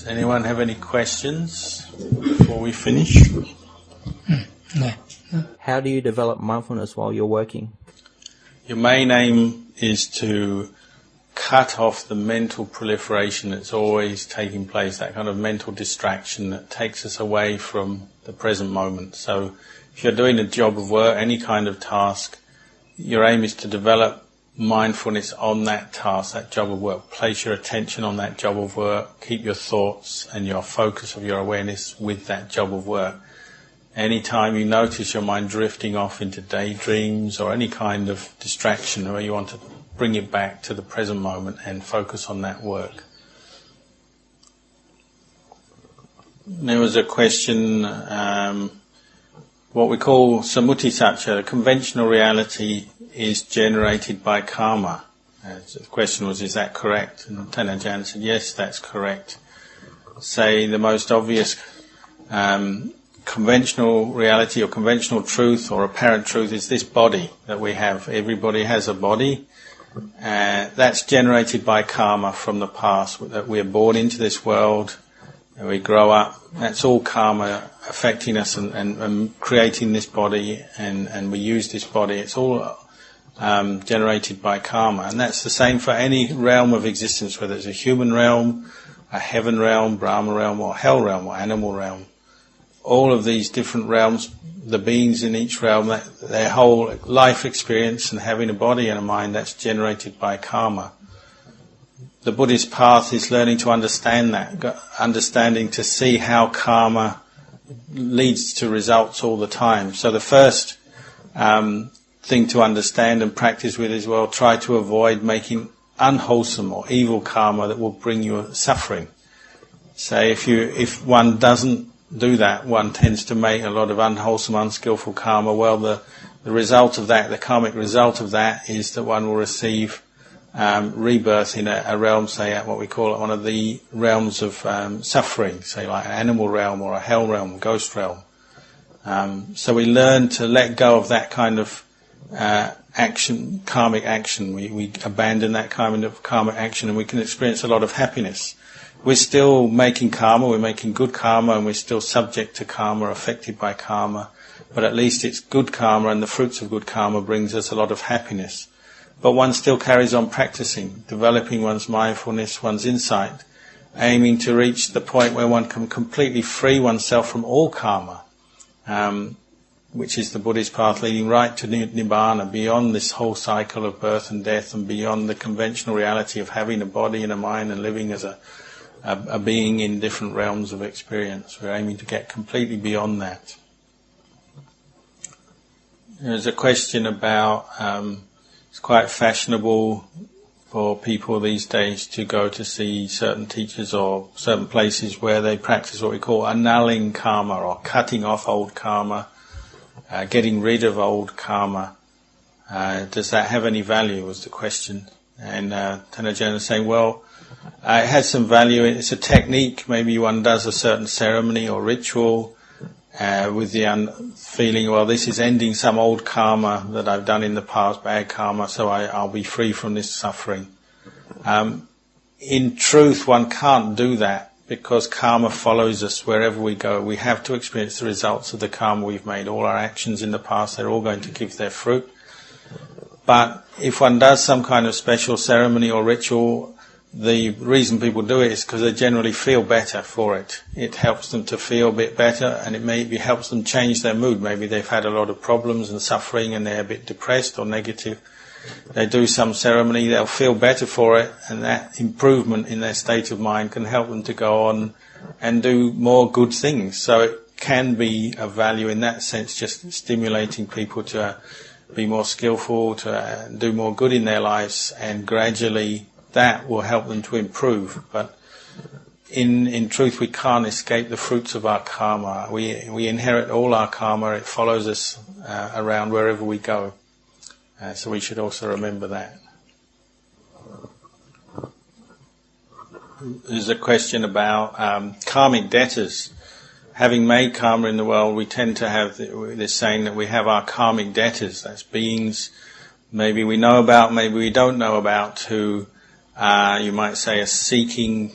Does anyone have any questions before we finish? No. How do you develop mindfulness while you're working? Your main aim is to cut off the mental proliferation that's always taking place, that kind of mental distraction that takes us away from the present moment. So if you're doing a job of work, any kind of task, your aim is to develop mindfulness on that task, that job of work. Place your attention on that job of work. Keep your thoughts and your focus of your awareness with that job of work. Anytime you notice your mind drifting off into daydreams or any kind of distraction where you want to bring it back to the present moment and focus on that work. There was a question, what we call sammutisacca, the conventional reality is generated by karma. The question was, is that correct? And Ajahn said, yes, that's correct. Say the most obvious conventional reality or conventional truth or apparent truth is this body that we have. Everybody has a body. That's generated by karma from the past, that we're born into this world and we grow up. That's all karma affecting us and creating this body, and we use this body. It's all generated by karma, and that's the same for any realm of existence, whether it's a human realm, a heaven realm, Brahma realm, or hell realm, or animal realm. All of these different realms, the beings in each realm, their whole life experience and having a body and a mind, that's generated by karma. The Buddhist path is learning to understand that, understanding to see how karma leads to results all the time. So the first thing to understand and practice with is, well, try to avoid making unwholesome or evil karma that will bring you suffering. Say if one doesn't do that, one tends to make a lot of unwholesome, unskillful karma. Well, the result of that, the karmic result of that, is that one will receive rebirth in a realm, say what we call it, one of the realms of suffering, say like an animal realm or a hell realm, ghost realm. So we learn to let go of that kind of action, karmic action. We abandon that kind of karmic action, and we can experience a lot of happiness. We're still making karma, we're making good karma, and we're still subject to karma, affected by karma, but at least it's good karma, and the fruits of good karma brings us a lot of happiness. But one still carries on practicing, developing one's mindfulness, one's insight, aiming to reach the point where one can completely free oneself from all karma, which is the Buddhist path leading right to Nibbana, beyond this whole cycle of birth and death, and beyond the conventional reality of having a body and a mind and living as a being in different realms of experience. We're aiming to get completely beyond that. There's a question about, it's quite fashionable for people these days to go to see certain teachers or certain places where they practice what we call annulling karma, or cutting off old karma, getting rid of old karma. Does that have any value, was the question. And Ajahn is saying, well, it has some value. It's a technique. Maybe one does a certain ceremony or ritual with the feeling, well, this is ending some old karma that I've done in the past, bad karma, so I'll be free from this suffering. In truth, one can't do that, because karma follows us wherever we go. We have to experience the results of the karma we've made. All our actions in the past, they're all going to give their fruit. But if one does some kind of special ceremony or ritual, the reason people do it is because they generally feel better for it. It helps them to feel a bit better, and it maybe helps them change their mood. Maybe they've had a lot of problems and suffering and they're a bit depressed or negative. They do some ceremony, they'll feel better for it, and that improvement in their state of mind can help them to go on and do more good things. So it can be of value in that sense, just stimulating people to be more skillful, to do more good in their lives, and gradually that will help them to improve. But in truth, we can't escape the fruits of our karma. We inherit all our karma. It follows us around wherever we go. So we should also remember that. There's a question about karmic debtors. Having made karma in the world, we tend to have this saying that we have our karmic debtors. That's beings maybe we know about, maybe we don't know about, who you might say are seeking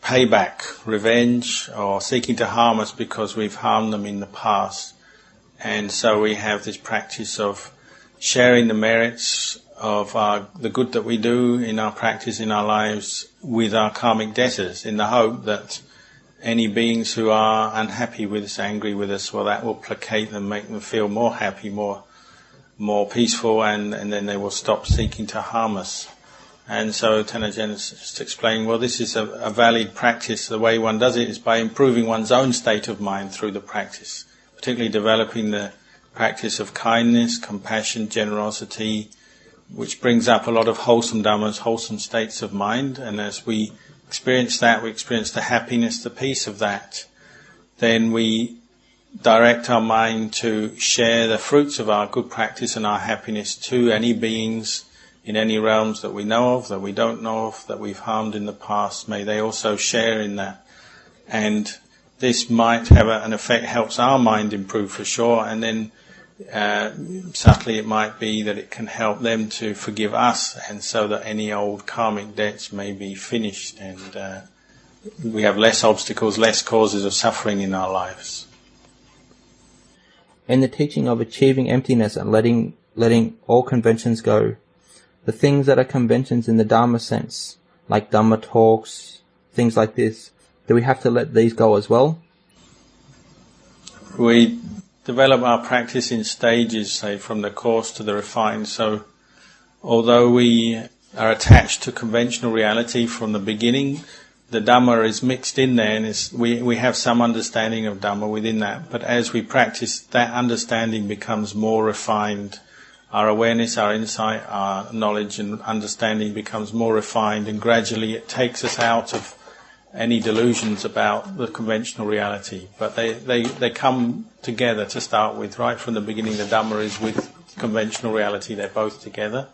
payback, revenge, or seeking to harm us because we've harmed them in the past. And so we have this practice of sharing the merits of the good that we do in our practice, in our lives, with our karmic debtors, in the hope that any beings who are unhappy with us, angry with us, well, that will placate them, make them feel more happy, more peaceful, and then they will stop seeking to harm us. And so Tanajan is just explaining, well, this is a valid practice. The way one does it is by improving one's own state of mind through the practice, particularly developing the practice of kindness, compassion, generosity, which brings up a lot of wholesome dhammas, wholesome states of mind. And as we experience that, we experience the happiness, the peace of that, then we direct our mind to share the fruits of our good practice and our happiness to any beings in any realms that we know of, that we don't know of, that we've harmed in the past. May they also share in that. And this might have an effect, helps our mind improve for sure, and then subtly it might be that it can help them to forgive us, and so that any old karmic debts may be finished, and we have less obstacles, less causes of suffering in our lives. In the teaching of achieving emptiness and letting all conventions go, the things that are conventions in the Dharma sense, like Dhamma talks, things like this, do we have to let these go as well? We develop our practice in stages, say from the coarse to the refined. So although we are attached to conventional reality from the beginning, the Dhamma is mixed in there, and we have some understanding of Dhamma within that. But as we practice, that understanding becomes more refined. Our awareness, our insight, our knowledge and understanding becomes more refined, and gradually it takes us out of any delusions about the conventional reality. But they come together to start with. Right from the beginning, the Dhamma is with conventional reality. They're both together.